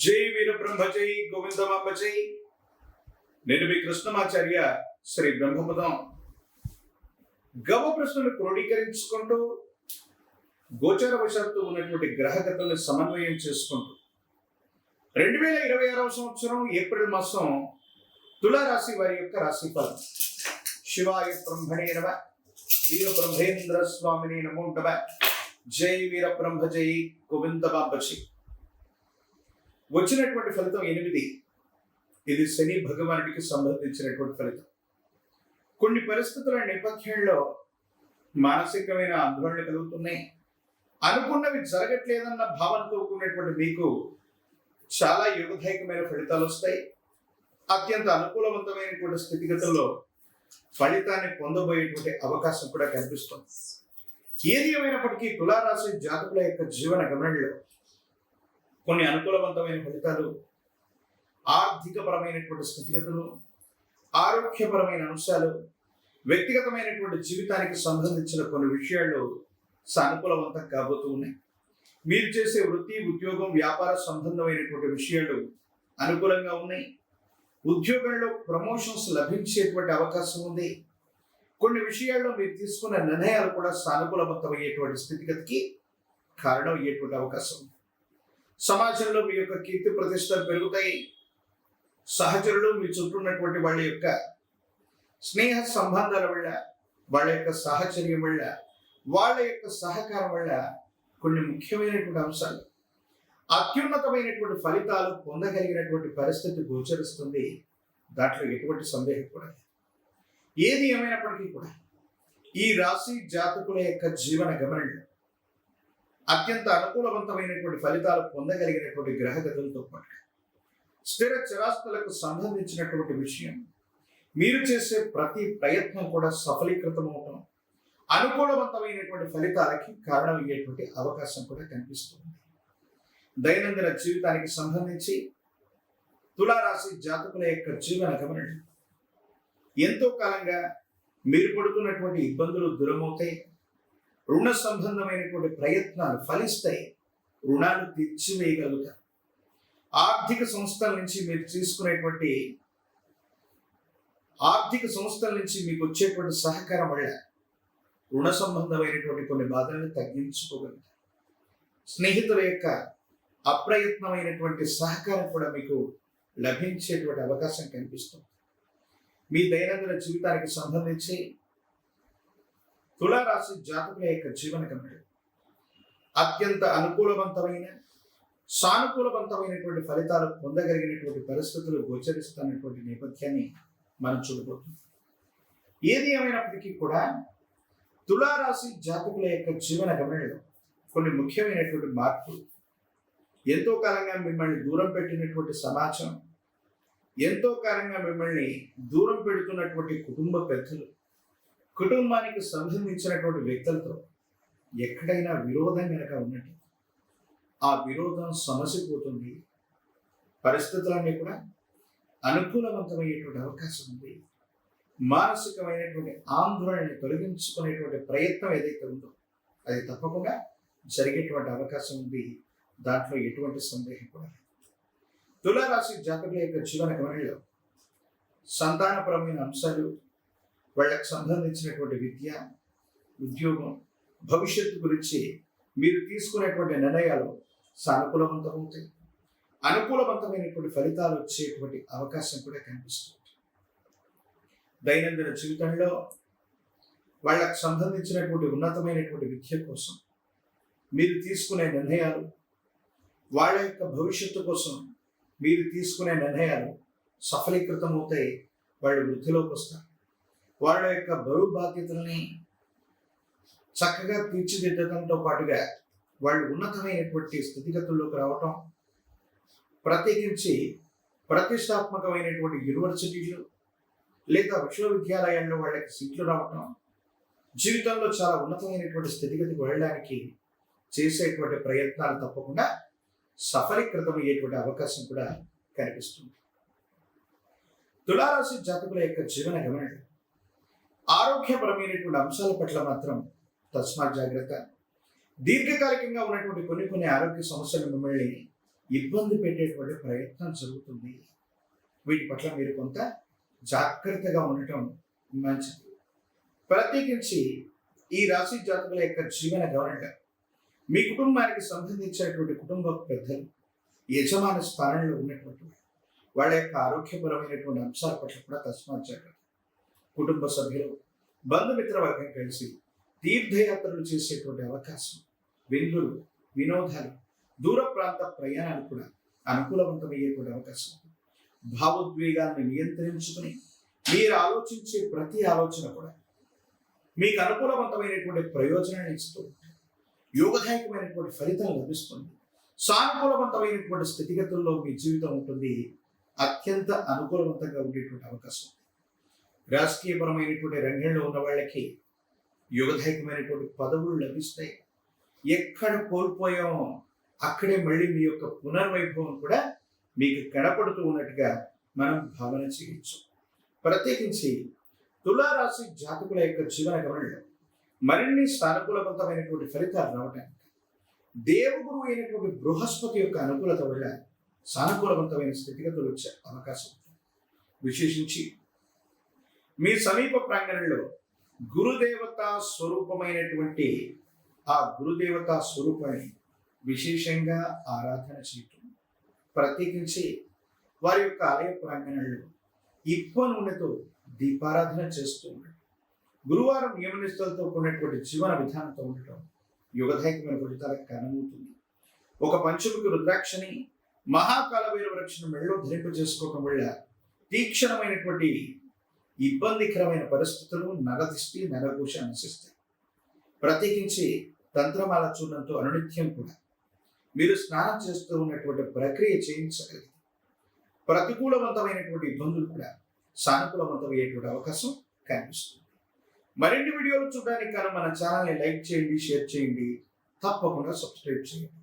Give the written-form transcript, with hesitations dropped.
జై వీరబ్రహ్మ జై గోవిందమాంబ జై. నేను మీ కృష్ణమాచార్య శ్రీ బ్రహ్మపదం. గవ ప్రశ్నలు క్రోడీకరించుకుంటూ గోచారవశాత్తు ఉన్నటువంటి గ్రహగతుల్ని సమన్వయం చేసుకుంటూ 2026వ సంవత్సరం ఏప్రిల్ మాసం తులారాశి వారి యొక్క రాశిఫలం. శివాయ బ్రహ్మణే నమ, వీరబ్రహ్మేంద్ర స్వామిని నమో నమ. జై వీరబ్రహ్మ జై గోవిందమాంబ జై. వచ్చినటువంటి ఫలితం 8. ఇది శని భగవానుడికి సంబంధించినటువంటి ఫలితం. కొన్ని పరిస్థితుల నేపథ్యంలో మానసికమైన ఆందోళన కలుగుతున్నాయి. అనుకున్నవి జరగట్లేదన్న భావనతో కూడినటువంటి మీకు చాలా యోగదాయకమైన ఫలితాలు వస్తాయి. అత్యంత అనుకూలవంతమైనటువంటి స్థితిగతుల్లో ఫలితాన్ని పొందబోయేటువంటి అవకాశం కూడా కనిపిస్తుంది. ఏది ఏమైనప్పటికీ తులారాశి జాతకుల యొక్క జీవన గమనంలో కొన్ని అనుకూలవంతమైన ఫలితాలు, ఆర్థికపరమైనటువంటి స్థితిగతులు, ఆరోగ్యపరమైన అంశాలు, వ్యక్తిగతమైనటువంటి జీవితానికి సంబంధించిన కొన్ని విషయాలు సానుకూలవంతం కాబోతూ ఉన్నాయి. మీరు చేసే వృత్తి, ఉద్యోగం, వ్యాపార సంబంధమైనటువంటి విషయాలు అనుకూలంగా ఉన్నాయి. ఉద్యోగంలో ప్రమోషన్స్ లభించేటువంటి అవకాశం ఉంది. కొన్ని విషయాల్లో మీరు తీసుకున్న నిర్ణయాలు కూడా సానుకూలవంతమయ్యేటువంటి స్థితిగతికి కారణం అయ్యేటువంటి అవకాశం ఉంది. సమాజంలో మీ యొక్క కీర్తి ప్రతిష్టలు పెరుగుతాయి. సహచరులు, మీ చుట్టూ ఉన్నటువంటి వాళ్ళ యొక్క స్నేహ సంబంధాల వల్ల, వాళ్ళ యొక్క సాహచర్యం వల్ల, వాళ్ళ యొక్క సహకారం వల్ల కొన్ని ముఖ్యమైనటువంటి అంశాలు, అత్యున్నతమైనటువంటి ఫలితాలు పొందగలిగినటువంటి పరిస్థితి గోచరిస్తుంది. దాంట్లో ఎటువంటి సందేహం కూడా లేదు. ఏది ఏమైనప్పటికీ కూడా ఈ రాశి జాతకుల యొక్క జీవన గమనంలో అత్యంత అనుకూలవంతమైనటువంటి ఫలితాలు పొందగలిగినటువంటి గ్రహగతులతో పాటు స్థిర చరాస్తులకు సంబంధించినటువంటి విషయం, మీరు చేసే ప్రతి ప్రయత్నం కూడా సఫలీకృతం అవటం, అనుకూలవంతమైనటువంటి ఫలితాలకి కారణమయ్యేటువంటి అవకాశం కూడా కనిపిస్తుంది. దైనందిన జీవితానికి సంబంధించి తులారాశి జాతకుల యొక్క జీవన గమనం ఎంతో కాలంగా మీరు పడుతున్నటువంటి ఇబ్బందులు దూరమవుతాయి. రుణ సంబంధమైనటువంటి ప్రయత్నాలు ఫలిస్తాయి. రుణాలు తీర్చివేయగలుగుతారు. ఆర్థిక సంస్థల నుంచి మీరు తీసుకునేటువంటి మీకు వచ్చేటువంటి సహకారం వల్ల రుణ సంబంధమైనటువంటి కొన్ని బాధలను తగ్గించుకోగలుగుతారు. స్నేహితుల యొక్క అప్రయత్నమైనటువంటి సహకారం కూడా మీకు లభించేటువంటి అవకాశం కనిపిస్తుంది. మీ దైనందిన జీవితానికి సంబంధించి తులారాశి జాతకుల యొక్క జీవన గమనం అత్యంత అనుకూలవంతమైన, సానుకూలవంతమైనటువంటి ఫలితాలు పొందగలిగినటువంటి పరిస్థితులు గోచరిస్తున్నటువంటి నేపథ్యాన్ని మనం చూడబోతున్నాం. ఏది ఏమైనప్పటికీ కూడా తులారాశి జాతకుల యొక్క జీవన గమనంలో కొన్ని ముఖ్యమైనటువంటి మార్పులు, ఎంతో కాలంగా మిమ్మల్ని దూరం పెట్టినటువంటి సమాజం, ఎంతో కాలంగా మిమ్మల్ని దూరం పెడుతున్నటువంటి కుటుంబ పెద్దలు, కుటుంబానికి సంబంధించినటువంటి వ్యక్తులతో ఎక్కడైనా విరోధం కనుక ఉన్నట్టు ఆ విరోధం సమసిపోతుంది. పరిస్థితులన్నీ కూడా అనుకూలవంతమయ్యేటువంటి అవకాశం ఉంది. మానసికమైనటువంటి ఆందోళనని తొలగించుకునేటువంటి ప్రయత్నం ఏదైతే ఉందో అది తప్పకుండా జరిగేటువంటి అవకాశం ఉంది. దాంట్లో ఎటువంటి సందేహం కూడా లేదు. తులారాశి జాతకుల యొక్క జీవన గమనంలో సంతానపరమైన అంశాలు, వాళ్ళకు సంబంధించినటువంటి విద్య, ఉద్యోగం, భవిష్యత్తు గురించి మీరు తీసుకునేటువంటి నిర్ణయాలు సానుకూలవంతమవుతాయి. అనుకూలవంతమైనటువంటి ఫలితాలు వచ్చేటువంటి అవకాశం కూడా కనిపిస్తుంది. దైనందిన జీవితంలో వాళ్ళకు సంబంధించినటువంటి ఉన్నతమైనటువంటి విద్య కోసం మీరు తీసుకునే నిర్ణయాలు, వాళ్ళ యొక్క భవిష్యత్తు కోసం మీరు తీసుకునే నిర్ణయాలు సఫలీకృతం అవుతాయి. వాళ్ళు వృద్ధిలోకి వస్తారు. వాళ్ళ యొక్క బరువు బాధ్యతల్ని చక్కగా తీర్చిదిద్దడంతో పాటుగా వాళ్ళు ఉన్నతమైనటువంటి స్థితిగతుల్లోకి రావటం, ప్రత్యేకించి ప్రతిష్టాత్మకమైనటువంటి యూనివర్సిటీలు లేదా విశ్వవిద్యాలయాల్లో వాళ్ళకి సీట్లు రావటం, జీవితంలో చాలా ఉన్నతమైనటువంటి స్థితిగతికి వెళ్ళడానికి చేసేటువంటి ప్రయత్నాలు తప్పకుండా సఫలీకృతమయ్యేటువంటి అవకాశం కూడా కనిపిస్తుంది. తులారాశి జాతకుల యొక్క జీవన గమనం ఆరోగ్యపరమైనటువంటి అంశాల పట్ల మాత్రం తస్మాత్ జాగ్రత్త. దీర్ఘకాలికంగా ఉన్నటువంటి కొన్ని ఆరోగ్య సమస్యలు మిమ్మల్ని ఇబ్బంది పెట్టేటువంటి ప్రయత్నం జరుగుతుంది. వీటి పట్ల మీరు కొంత జాగ్రత్తగా ఉండటం మంచిది. ప్రత్యేకించి ఈ రాశి జాతకుల యొక్క జీవన గమనంగా మీ కుటుంబానికి సంబంధించినటువంటి కుటుంబ పెద్దలు యజమాని స్థానంలో ఉన్నటువంటి వాళ్ళ యొక్క ఆరోగ్యపరమైనటువంటి అంశాల పట్ల కూడా తస్మాత్ జాగ్రత్త. కుటుంబ సభ్యులు బంధుమిత్ర వర్గం కలిసి తీర్థయాత్రలు చేసేటువంటి అవకాశం, విందులు, వినోదాలు, దూర ప్రాంత ప్రయాణాలు కూడా అనుకూలవంతమయ్యేటువంటి అవకాశం. భావోద్వేగాన్ని నియంత్రించుకుని మీరు ఆలోచించే ప్రతి ఆలోచన కూడా మీకు అనుకూలవంతమైనటువంటి ప్రయోజనాన్ని ఇస్తూ యోగదాయకమైనటువంటి ఫలితం లభిస్తుంది. సానుకూలవంతమైనటువంటి స్థితిగతుల్లో మీ జీవితం ఉంటుంది. అత్యంత అనుకూలవంతంగా ఉండేటువంటి అవకాశం. రాజకీయపరమైనటువంటి రంగంలో ఉన్న వాళ్ళకి యోగదాయకమైనటువంటి పదవులు లభిస్తాయి. ఎక్కడ కోల్పోయామో అక్కడే మళ్ళీ మీ యొక్క పునర్వైభవం కూడా మీకు కనపడుతూ ఉన్నట్టుగా మనం భావన చేయొచ్చు. ప్రత్యేకించి తులారాశి జాతకుల యొక్క జీవన గమనంలో మరిన్ని సానుకూలవంతమైనటువంటి ఫలితాలు రావడానికి దేవగురు అయినటువంటి బృహస్పతి యొక్క అనుకూలత వల్ల సానుకూలవంతమైన స్థితిగతులు వచ్చే అవకాశం ఉంటుంది. విశేషించి మీ సమీప ప్రాంగణంలో గురుదేవతా స్వరూపమైనటువంటి ఆ గురుదేవతా స్వరూపాన్ని విశేషంగా ఆరాధన చేయటం, ప్రత్యేకించి వారి యొక్క ఆలయ ప్రాంగణంలో ఇప్ప నూనెతో దీపారాధన చేస్తూ ఉండటం, గురువారం నియమనిష్టలతో కూడినటువంటి జీవన విధానంతో ఉండటం యుగదాయకమైన ఫలితాలకు కారణమవుతుంది. ఒక పంచముఖి రుద్రాక్షని మహాకాలభైరవ వృక్షను మెళ్ళలో ధరింప చేసుకోవటం వల్ల తీక్షణమైనటువంటి ఇబ్బందికరమైన పరిస్థితులు నగదిష్టి నగఘోష నశిస్తాయి. ప్రత్యేకించి తంత్రమాల చూడంతో అనునిత్యం కూడా మీరు స్నానం చేస్తూ ఉన్నటువంటి ప్రక్రియ చేయించగలిగితే ప్రతికూలవంతమైనటువంటి ఇబ్బందులు కూడా సానుకూలవంతమయ్యేటువంటి అవకాశం కనిపిస్తుంది. మరిన్ని వీడియోలు చూడడానికి కానీ మన ఛానల్ని లైక్ చేయండి, షేర్ చేయండి, తప్పకుండా సబ్స్క్రైబ్ చేయండి.